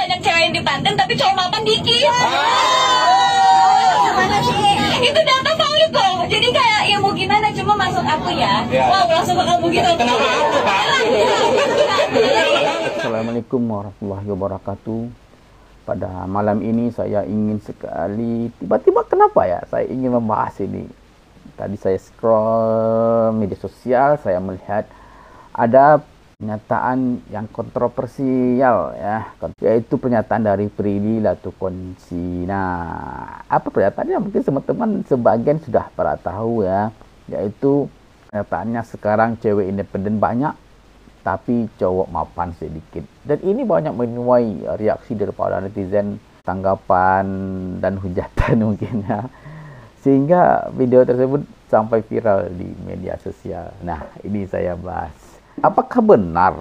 banyak cewek independen tapi cowok mapan dikit. Gimana sih? Itu data valid loh. Jadi kayak ya mau gimana, cuma maksud aku ya. Wow, langsung bakal begitu. Kenapa aku, Pak? Assalamualaikum warahmatullahi wabarakatuh. Pada malam ini saya ingin sekali, tiba-tiba kenapa ya saya ingin membahas ini. Tadi saya scroll media sosial, saya melihat ada pernyataan yang kontroversial ya, yaitu pernyataan dari Prilly Latuconsina. Apa pernyataannya? Mungkin teman-teman sebagian sudah pada tahu ya, yaitu pernyataannya sekarang cewek independen banyak tapi cowok mapan sedikit. Dan ini banyak menuai reaksi daripada netizen, tanggapan dan hujatan mungkin ya. Sehingga video tersebut sampai viral di media sosial. Nah, ini saya bahas. Apakah benar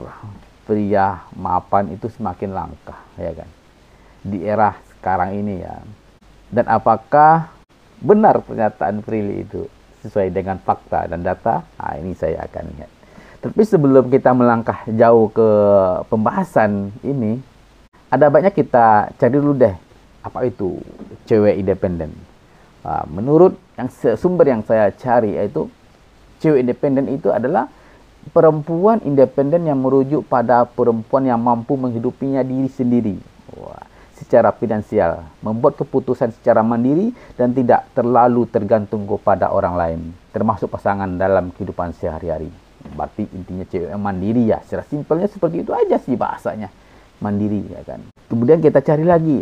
pria mapan itu semakin langka, ya kan? Di era sekarang ini ya. Dan apakah benar pernyataan Prilly itu sesuai dengan fakta dan data? Nah, ini saya akan lihat. Tapi sebelum kita melangkah jauh ke pembahasan ini, ada banyak kita cari dulu deh, apa itu cewek independen. Menurut sumber yang saya cari, yaitu cewek independen itu adalah perempuan independen yang merujuk pada perempuan yang mampu menghidupinya diri sendiri secara finansial, membuat keputusan secara mandiri dan tidak terlalu tergantung kepada orang lain, termasuk pasangan dalam kehidupan sehari-hari. Berarti intinya cewek yang mandiri ya, secara simpelnya seperti itu aja sih bahasanya, mandiri ya kan. Kemudian kita cari lagi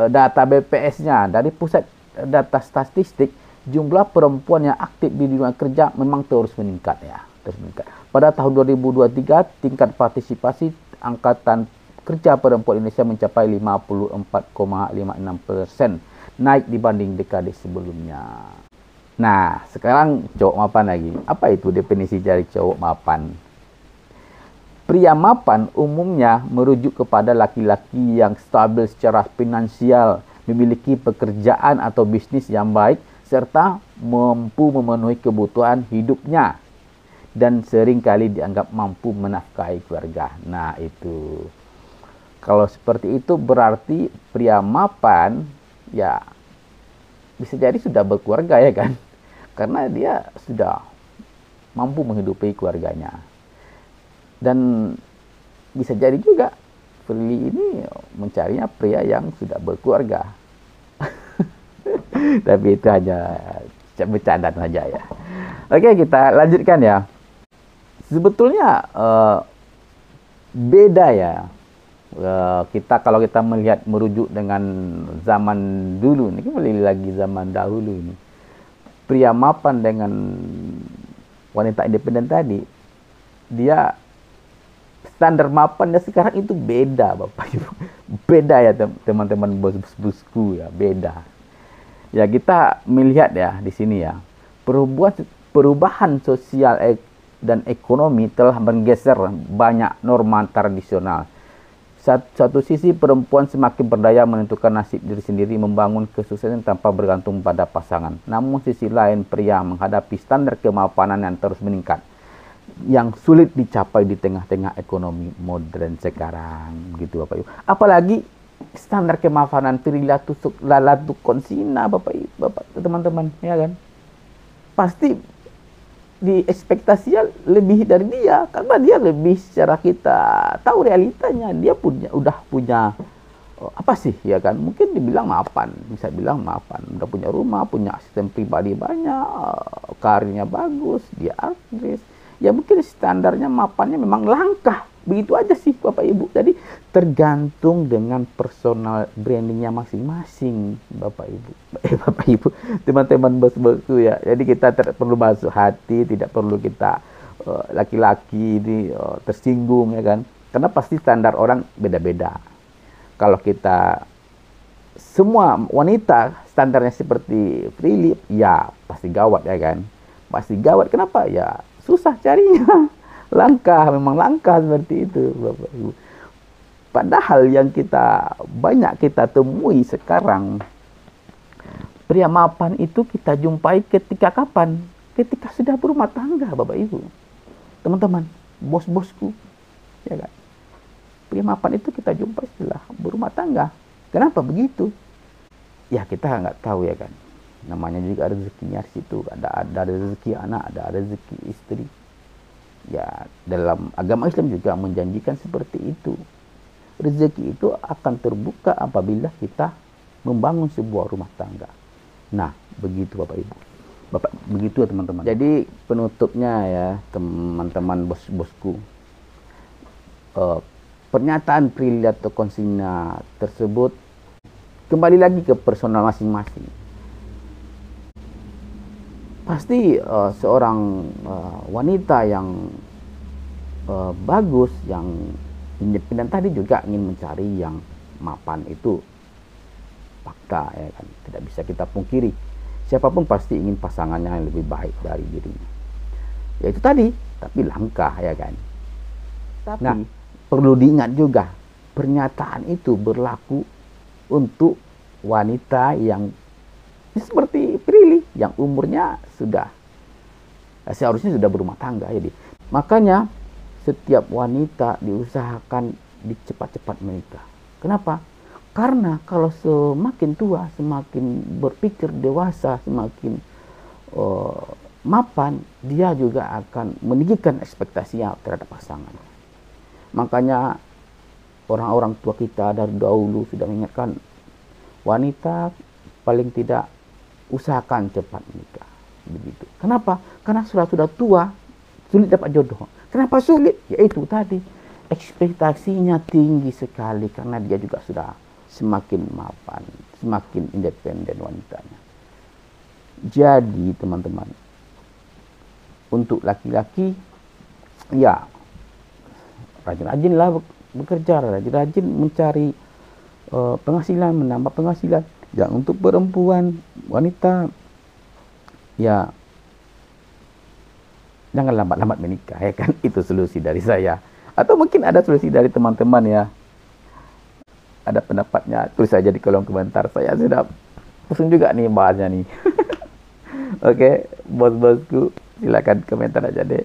data BPS-nya dari Pusat Data Statistik. Jumlah perempuan yang aktif di dunia kerja memang terus meningkat ya, terus meningkat. Pada tahun 2023 tingkat partisipasi angkatan kerja perempuan Indonesia mencapai 54,56%, naik dibanding dekade sebelumnya. Nah, sekarang cowok mapan lagi. Apa itu definisi dari cowok mapan? Pria mapan umumnya merujuk kepada laki-laki yang stabil secara finansial, memiliki pekerjaan atau bisnis yang baik, serta mampu memenuhi kebutuhan hidupnya, dan seringkali dianggap mampu menafkahi keluarga. Nah, itu. Kalau seperti itu berarti pria mapan ya bisa jadi sudah berkeluarga ya kan, karena dia sudah mampu menghidupi keluarganya. Dan bisa jadi juga Prilly ini mencarinya pria yang sudah berkeluarga. Tapi itu hanya bercanda saja ya. Oke, kita lanjutkan ya. Sebetulnya beda ya. Kalau kita melihat merujuk dengan zaman dulu, ini kembali lagi zaman dahulu ini, pria mapan dengan wanita independen tadi, dia standar mapannya sekarang itu beda, Bapak Ibu. Beda ya teman-teman bos-bosku ya, beda. Ya, kita melihat ya di sini ya, perubahan sosial dan ekonomi telah menggeser banyak norma tradisional. Satu sisi perempuan semakin berdaya menentukan nasib diri sendiri, membangun kesuksesan tanpa bergantung pada pasangan. Namun sisi lain pria menghadapi standar kemapanan yang terus meningkat, yang sulit dicapai di tengah-tengah ekonomi modern sekarang, gitu Bapak Ibu. Apalagi standar kemapanan Prilly Latuconsina, Bapak Ibu, teman-teman, ya kan? Pasti di ekspektasinya lebih dari dia, karena dia lebih, secara kita tahu realitanya, dia udah punya apa sih ya kan, mungkin dibilang mapan, bisa bilang mapan, udah punya rumah, punya asisten pribadi banyak, karirnya bagus, dia artis ya, mungkin standarnya mapannya memang langka, begitu aja sih Bapak Ibu. Jadi tergantung dengan personal brandingnya masing-masing Bapak Ibu. Bapak Ibu, teman-teman bos-bosku ya. Jadi kita tidak perlu masuk hati, tidak perlu kita laki-laki ini tersinggung ya kan, karena pasti standar orang beda-beda. Kalau kita semua wanita standarnya seperti Prilly, ya pasti gawat ya kan, pasti gawat. Kenapa? Ya susah carinya, langka, memang langka seperti itu Bapak Ibu. Padahal yang banyak kita temui sekarang, pria mapan itu kita jumpai ketika kapan? Ketika sudah berumah tangga Bapak Ibu. Teman-teman, bos-bosku, ya kan? pria mapan itu kita jumpa setelah berumah tangga. Kenapa begitu? Ya kita nggak tahu ya kan. Namanya juga rezekinya di situ. Ada rezeki anak, ada rezeki istri. Ya dalam agama Islam juga menjanjikan seperti itu. Rezeki itu akan terbuka apabila kita membangun sebuah rumah tangga. Nah, begitu Bapak Ibu. Bapak, begitu ya teman-teman. Jadi penutupnya ya teman-teman bos-bosku. Pernyataan Prilly Latuconsina tersebut kembali lagi ke personal masing-masing. Pasti seorang wanita yang bagus, yang independen tadi juga ingin mencari yang mapan itu fakta ya kan, tidak bisa kita pungkiri. Siapapun pasti ingin pasangannya yang lebih baik dari dirinya. Ya itu tadi, tapi langkah ya kan. Tapi nah, perlu diingat juga pernyataan itu berlaku untuk wanita yang seperti Prilly yang umurnya sudah seharusnya sudah berumah tangga ya. Makanya setiap wanita diusahakan cepat-cepat menikah. Kenapa? Karena kalau semakin tua, semakin berpikir dewasa, semakin mapan, dia juga akan meninggikan ekspektasinya terhadap pasangan. Makanya orang-orang tua kita dari dahulu sudah mengingatkan wanita paling tidak usahakan cepat menikah. Begitu. Kenapa? Karena sudah tua, sulit dapat jodoh. Kenapa sulit? Yaitu tadi, ekspektasinya tinggi sekali karena dia juga sudah semakin mapan, semakin independen wanitanya. Jadi teman-teman, untuk laki-laki, ya rajin-rajinlah bekerja, rajin-rajin mencari penghasilan, menambah penghasilan. Ya untuk perempuan, wanita, ya jangan lambat-lambat menikah ya kan. Itu solusi dari saya. Atau mungkin ada solusi dari teman-teman ya. Ada pendapatnya, tulis saja di kolom komentar. Saya sudah pusing juga nih bahasnya nih. Oke, bos-bosku, silakan komentar aja deh.